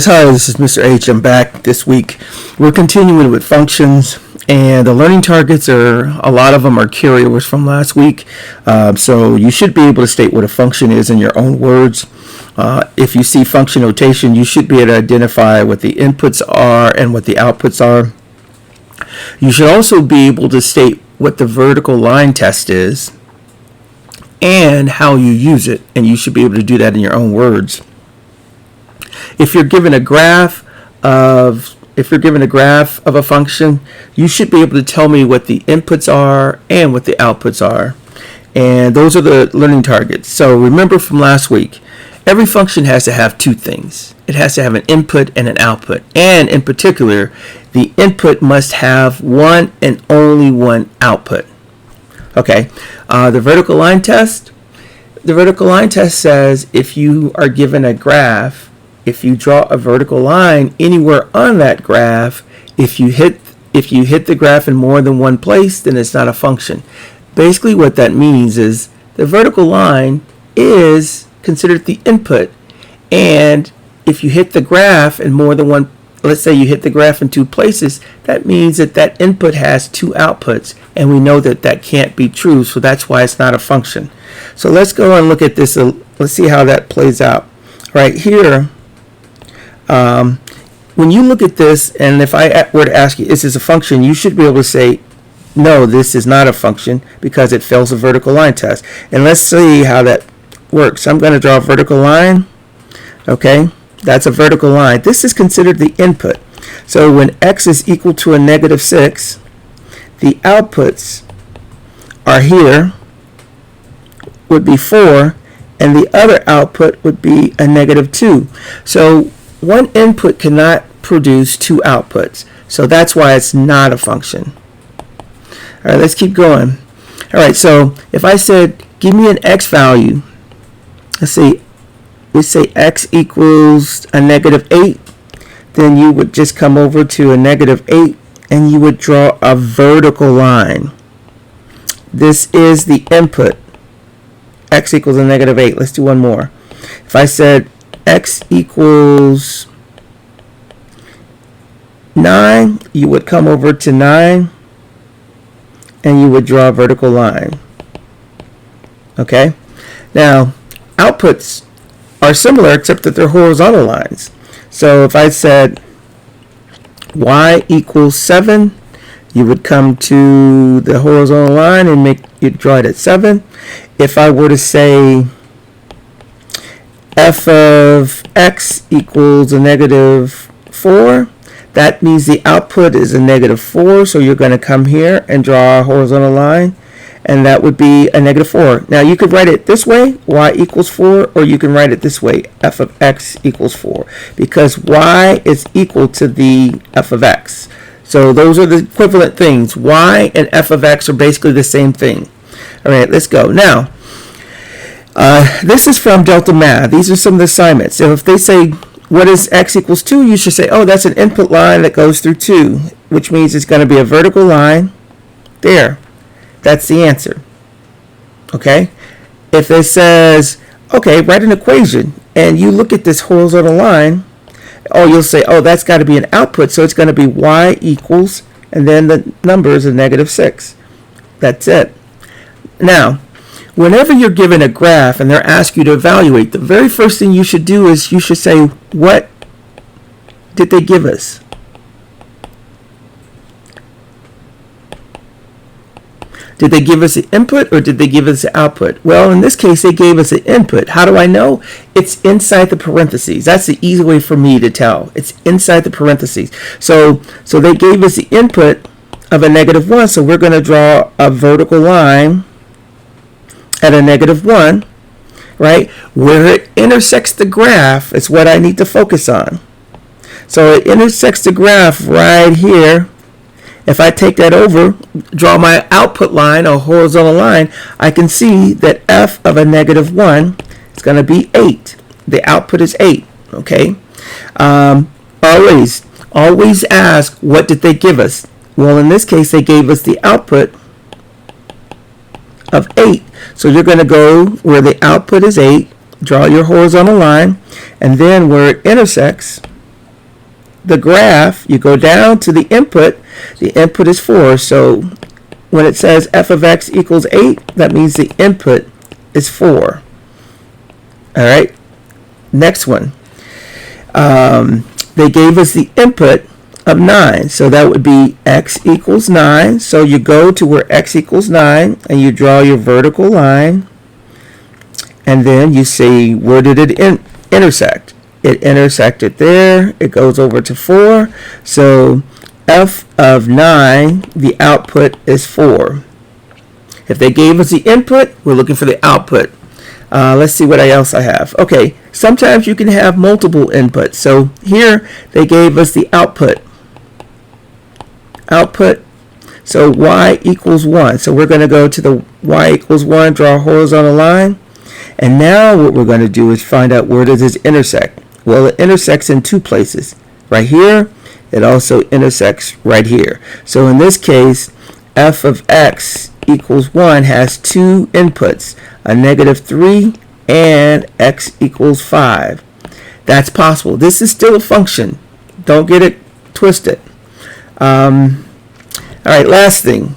Hi, this is Mr. H. I'm back this week. We're continuing with functions, and the learning targets a lot of them are carryovers from last week. So you should be able to state what a function is in your own words. If you see function notation, you should be able to identify what the inputs are and what the outputs are. You should also be able to state what the vertical line test is and how you use it, and you should be able to do that in your own words. If you're given a graph of a function, you should be able to tell me what the inputs are and what the outputs are. And those are the learning targets. So remember from last week, every function has to have two things. It has to have an input and an output. And in particular, the input must have one and only one output. Okay, the vertical line test. The vertical line test says if you are given a graph, if you draw a vertical line anywhere on that graph, if you hit the graph in more than one place, then it's not a function. Basically what that means is the vertical line is considered the input, and if you hit the graph in more than one, let's say you hit the graph in two places, that means that that input has two outputs, and we know that that can't be true, so that's why it's not a function. So let's go and look at this. Let's see how that plays out. Right here, when you look at this, and if I were to ask you, is this a function, you should be able to say, no, this is not a function because it fails the vertical line test. And let's see how that works. I'm going to draw a vertical line. Okay, that's a vertical line. This is considered the input. So when x is equal to a -6, the outputs are here, would be 4, and the other output would be a -2. So one input cannot produce two outputs. So that's why it's not a function. All right, let's keep going. All right, so if I said, give me an x value, let's see, we say x equals a -8, then you would just come over to a -8 and you would draw a vertical line. This is the input. X equals a -8. Let's do one more. If I said x equals 9, you would come over to 9 and you would draw a vertical line. Okay? Now, outputs are similar except that they're horizontal lines. So if I said y equals 7, you would come to the horizontal line and you'd draw it at 7. If I were to say f of x equals a -4, that means the output is a -4, so you're going to come here and draw a horizontal line, and that would be a -4. Now you could write it this way, y equals 4, or you can write it this way, f of x equals 4, because y is equal to the f of x. So those are the equivalent things. Y and f of x are basically the same thing. All right, let's go. Now, this is from Delta Math. These are some of the assignments. So if they say, what is x equals 2? You should say, oh, that's an input line that goes through 2, which means it's going to be a vertical line. There. That's the answer. Okay? If it says, okay, write an equation, and you look at this horizontal line, oh, you'll say, oh, that's got to be an output, so it's going to be y equals, and then the number is a -6. That's it. Now, whenever you're given a graph and they're asking you to evaluate, the very first thing you should do is you should say, what did they give us? Did they give us the input or did they give us the output? Well, in this case, they gave us the input. How do I know? It's inside the parentheses. That's the easy way for me to tell. It's inside the parentheses. So they gave us the input of a -1, so we're going to draw a vertical line at a -1, right? Where it intersects the graph is what I need to focus on. So it intersects the graph right here. If I take that over, draw my output line, a horizontal line, I can see that f of a -1 is going to be 8. The output is 8, okay? Always ask, what did they give us? Well, in this case, they gave us the output of 8. So you're going to go where the output is 8, draw your horizontal line, and then where it intersects, the graph, you go down to the input is 4. So when it says f of x equals 8, that means the input is 4. All right, next one. They gave us the input of 9, so that would be x equals 9. So you go to where x equals 9 and you draw your vertical line, and then you see where did it intersect. It intersected there. It goes over to 4. So f of 9, the output is 4. If they gave us the input, we're looking for the output. Let's see what else I have. Okay, sometimes you can have multiple inputs. So here they gave us the output. So y equals 1. So we're going to go to the y equals 1, draw a horizontal line. And now what we're going to do is find out where does this intersect. Well, it intersects in 2 places. Right here, it also intersects right here. So in this case, f of x equals 1 has 2 inputs, a -3 and x equals 5. That's possible. This is still a function. Don't get it twisted. All right, last thing.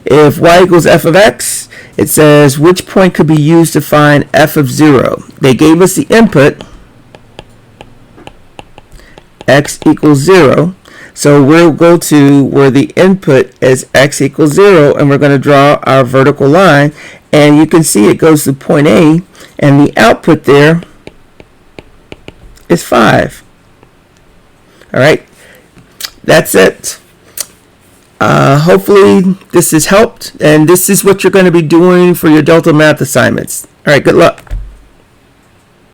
If y equals f of x, it says which point could be used to find f of 0. They gave us the input, x equals 0. So we'll go to where the input is x equals 0, and we're going to draw our vertical line. And you can see it goes to point A, and the output there is 5. All right, that's it. Hopefully this has helped, and this is what you're going to be doing for your Delta Math assignments. All right, good luck.